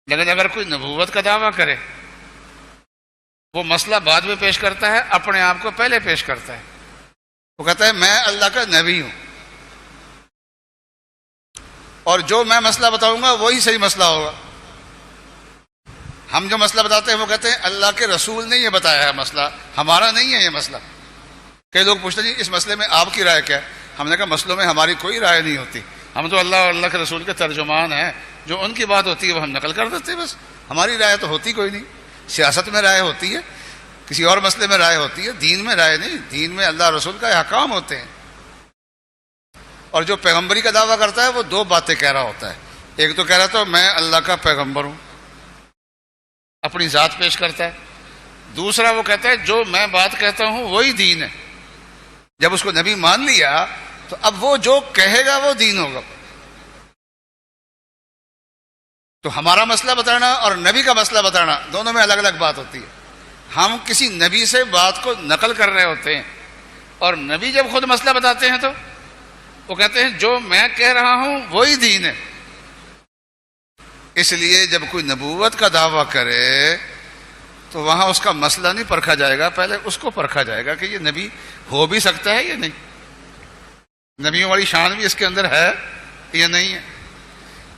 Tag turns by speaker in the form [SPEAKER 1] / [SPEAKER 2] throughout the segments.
[SPEAKER 1] لیکن اگر کوئی نبوت کا دعویٰ کرے، وہ مسئلہ بعد میں پیش کرتا ہے، اپنے آپ کو پہلے پیش کرتا ہے، وہ کہتا ہے میں اللہ کا نبی ہوں، اور جو میں مسئلہ بتاؤں گا وہی صحیح مسئلہ ہوگا۔ ہم جو مسئلہ بتاتے ہیں وہ کہتے ہیں اللہ کے رسول نے یہ بتایا ہے، مسئلہ ہمارا نہیں ہے یہ مسئلہ۔ کئی لوگ پوچھتے ہیں جی اس مسئلے میں آپ کی رائے کیا ہے؟ ہم نے کہا مسئلوں میں ہماری کوئی رائے نہیں ہوتی، ہم تو اللہ اور اللہ کے رسول کے ترجمان ہیں، جو ان کی بات ہوتی ہے وہ ہم نقل کر دیتے ہیں، بس ہماری رائے تو ہوتی کوئی نہیں۔ سیاست میں رائے ہوتی ہے، کسی اور مسئلے میں رائے ہوتی ہے، دین میں رائے نہیں، دین میں اللہ رسول کا احکام ہوتے ہیں۔ اور جو پیغمبری کا دعویٰ کرتا ہے وہ دو باتیں کہہ رہا ہوتا ہے، ایک تو کہہ رہا تو میں اللہ کا پیغمبر ہوں، اپنی ذات پیش کرتا ہے، دوسرا وہ کہتا ہے جو میں بات کہتا ہوں وہی دین ہے۔ جب اس کو نبی مان لیا تو اب وہ جو کہے گا وہ دین ہوگا۔ تو ہمارا مسئلہ بتانا اور نبی کا مسئلہ بتانا دونوں میں الگ الگ بات ہوتی ہے۔ ہم کسی نبی سے بات کو نقل کر رہے ہوتے ہیں، اور نبی جب خود مسئلہ بتاتے ہیں تو وہ کہتے ہیں جو میں کہہ رہا ہوں وہی دین ہے۔ اس لیے جب کوئی نبوت کا دعویٰ کرے تو وہاں اس کا مسئلہ نہیں پرکھا جائے گا، پہلے اس کو پرکھا جائے گا کہ یہ نبی ہو بھی سکتا ہے یا نہیں، نبیوں والی شان بھی اس کے اندر ہے یا نہیں ہے۔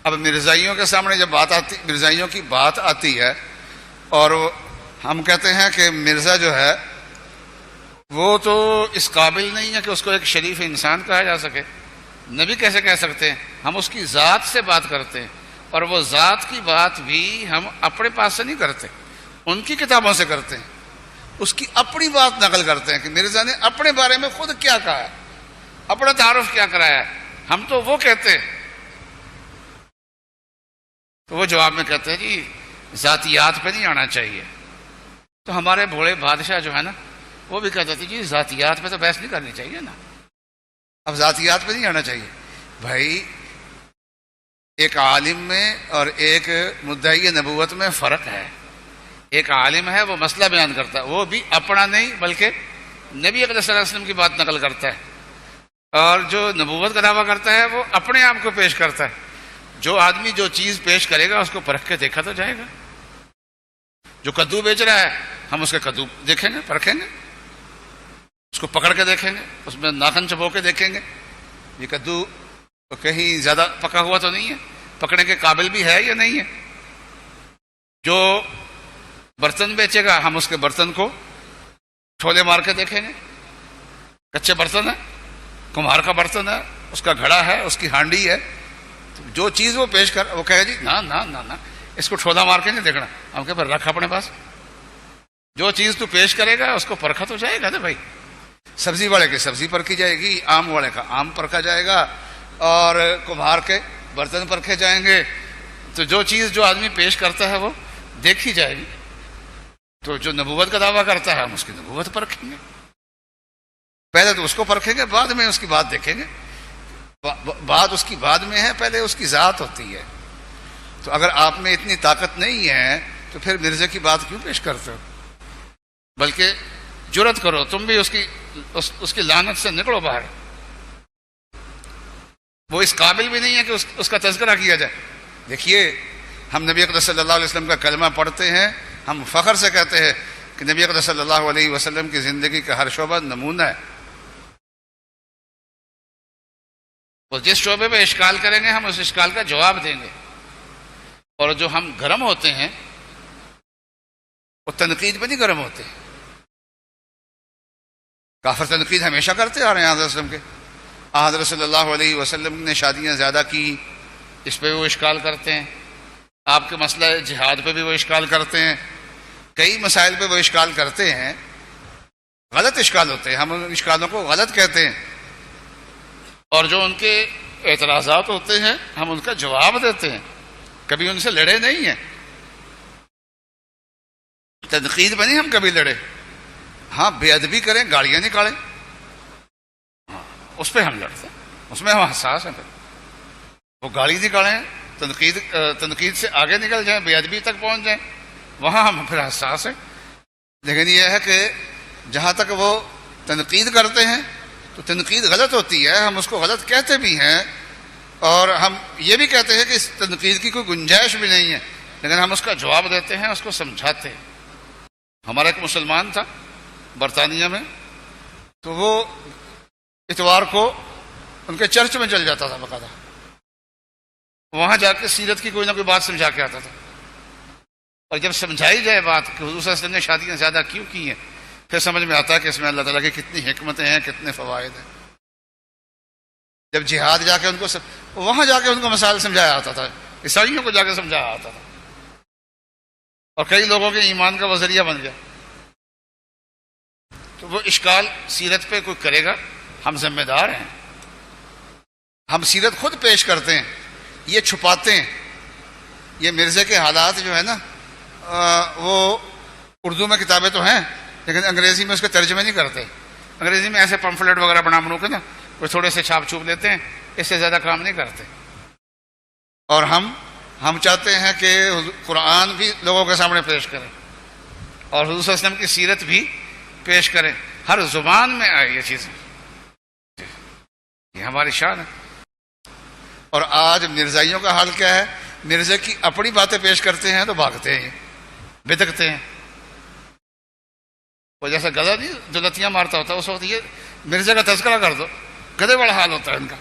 [SPEAKER 1] اب مرزائیوں کے سامنے جب بات آتی، مرزائیوں کی بات آتی ہے اور ہم کہتے ہیں کہ مرزا جو ہے وہ تو اس قابل نہیں ہے کہ اس کو ایک شریف انسان کہا جا سکے، نبی کیسے کہہ سکتے ہیں؟ ہم اس کی ذات سے بات کرتے ہیں، اور وہ ذات کی بات بھی ہم اپنے پاس سے نہیں کرتے، ان کی کتابوں سے کرتے ہیں، اس کی اپنی بات نقل کرتے ہیں کہ مرزا نے اپنے بارے میں خود کیا کہا ہے، اپنا تعارف کیا کرایا ہے، ہم تو وہ کہتے ہیں۔ تو وہ جواب میں کہتے ہیں جی ذاتیات پہ نہیں آنا چاہیے۔ تو ہمارے بوڑھے بادشاہ جو ہے نا وہ بھی کہتے تھے جی ذاتیات پہ تو بحث نہیں کرنی چاہیے نا، اب ذاتیات پہ نہیں آنا چاہیے۔ بھائی ایک عالم میں اور ایک مدعی نبوت میں فرق ہے۔ ایک عالم ہے وہ مسئلہ بیان کرتا ہے، وہ بھی اپنا نہیں بلکہ نبی اکرم صلی اللہ علیہ وسلم کی بات نقل کرتا ہے، اور جو نبوت کا دعویٰ کرتا ہے وہ اپنے آپ کو پیش کرتا ہے۔ جو آدمی جو چیز پیش کرے گا اس کو پرکھ کے دیکھا تو جائے گا۔ جو کدو بیچ رہا ہے ہم اس کے کدو دیکھیں گے، پرکھیں گے، اس کو پکڑ کے دیکھیں گے، اس میں ناخن چبو کے دیکھیں گے یہ کدو کہیں زیادہ پکا ہوا تو نہیں ہے، پکڑنے کے قابل بھی ہے یا نہیں ہے۔ جو برتن بیچے گا ہم اس کے برتن کو چھولے مار کے دیکھیں گے، کچے برتن ہے، کمہار کا برتن ہے، اس کا گھڑا ہے، اس کی ہانڈی ہے، جو چیز وہ پیش کر وہ کہے جی نا نا نا نا اس کو ٹھولا مار کے نہیں دیکھنا، ہم کہ پھر رکھ اپنے پاس، جو چیز تو پیش کرے گا اس کو پرکھا تو جائے گا نا بھائی۔ سبزی والے کی سبزی پرکھی جائے گی، آم والے کا آم پرکھا جائے گا، اور کمہار کے برتن پرکھے جائیں گے۔ تو جو چیز جو آدمی پیش کرتا ہے وہ دیکھی جائے گی۔ تو جو نبوت کا دعویٰ کرتا ہے ہم اس کی نبوت پرکھیں گے، پہلے تو اس کو پرکھیں گے، بعد میں اس کی بات دیکھیں گے۔ بات اس کی بعد میں ہے، پہلے اس کی ذات ہوتی ہے۔ تو اگر آپ میں اتنی طاقت نہیں ہے تو پھر مرزا کی بات کیوں پیش کرتے ہو؟ بلکہ جرأت کرو، تم بھی اس کی لعنت سے نکلو باہر۔ وہ اس قابل بھی نہیں ہے کہ اس کا تذکرہ کیا جائے۔ دیکھیے ہم نبی اکرم صلی اللہ علیہ وسلم کا کلمہ پڑھتے ہیں، ہم فخر سے کہتے ہیں کہ نبی اکرم صلی اللہ علیہ وسلم کی زندگی کا ہر شعبہ نمونہ ہے۔ وہ جس شعبے پہ اشکال کریں گے ہم اس اشکال کا جواب دیں گے۔ اور جو ہم گرم ہوتے ہیں وہ تنقید پہ نہیں گرم ہوتے، کافر تنقید ہمیشہ کرتے آ رہے ہیں حضرت وسلم کے۔ حضرت صلی اللہ علیہ وسلم نے شادیاں زیادہ کی، اس پہ وہ اشکال کرتے ہیں، آپ کے مسئلہ جہاد پہ بھی وہ اشکال کرتے ہیں، کئی مسائل پہ وہ اشکال کرتے ہیں، غلط اشکال ہوتے ہیں، ہم ان اشکالوں کو غلط کہتے ہیں، اور جو ان کے اعتراضات ہوتے ہیں ہم ان کا جواب دیتے ہیں، کبھی ان سے لڑے نہیں ہیں، تنقید میں نہیں ہم کبھی لڑے۔ ہاں بے ادبی کریں، گالیاں نکالیں، اس پہ ہم لڑتے ہیں، اس میں ہم حساس ہیں۔ پھر وہ گالی نکالیں، تنقید سے آگے نکل جائیں، بے ادبی تک پہنچ جائیں، وہاں ہم پھر حساس ہیں۔ لیکن یہ ہے کہ جہاں تک وہ تنقید کرتے ہیں تو تنقید غلط ہوتی ہے، ہم اس کو غلط کہتے بھی ہیں، اور ہم یہ بھی کہتے ہیں کہ اس تنقید کی کوئی گنجائش بھی نہیں ہے، لیکن ہم اس کا جواب دیتے ہیں، اس کو سمجھاتے ہیں۔ ہمارا ایک مسلمان تھا برطانیہ میں، تو وہ اتوار کو ان کے چرچ میں چل جاتا تھا باقاعدہ، وہاں جا کے سیرت کی کوئی نہ کوئی بات سمجھا کے آتا تھا، اور جب سمجھائی جائے بات کہ حضور صلی اللہ علیہ وسلم نے شادیاں زیادہ کیوں کی ہیں، پھر سمجھ میں آتا ہے کہ اس میں اللہ تعالیٰ کی کتنی حکمتیں ہیں، کتنے فوائد ہیں۔ جب جہاد جا کے ان کو وہاں جا کے ان کو مسائل سمجھایا آتا تھا، عیسائیوں کو جا کے سمجھایا آتا تھا، اور کئی لوگوں کے ایمان کا وہ ذریعہ بن گیا۔ تو وہ اشکال سیرت پہ کوئی کرے گا، ہم ذمہ دار ہیں، ہم سیرت خود پیش کرتے ہیں، یہ چھپاتے ہیں۔ یہ مرزے کے حالات جو ہے نا، وہ اردو میں کتابیں تو ہیں لیکن انگریزی میں اس کے ترجمے نہیں کرتے۔ انگریزی میں ایسے پمفلٹ وغیرہ بنا کے نا کوئی تھوڑے سے چھاپ چھوپ لیتے ہیں، اس سے زیادہ کام نہیں کرتے۔ اور ہم چاہتے ہیں کہ قرآن بھی لوگوں کے سامنے پیش کریں، اور حضور صلی اللہ علیہ وسلم کی سیرت بھی پیش کریں، ہر زبان میں آئے یہ چیزیں، یہ ہماری شان ہے۔ اور آج مرزائیوں کا حال کیا ہے؟ مرزے کی اپنی باتیں پیش کرتے ہیں تو بھاگتے ہیں، بدکتے ہیں۔ وہ جیسا گدھا نہیں جو لتیاں مارتا ہوتا ہے، اس وقت یہ مرزے کا تذکرہ کر دو، گدھے والا حال ہوتا ہے ان کا۔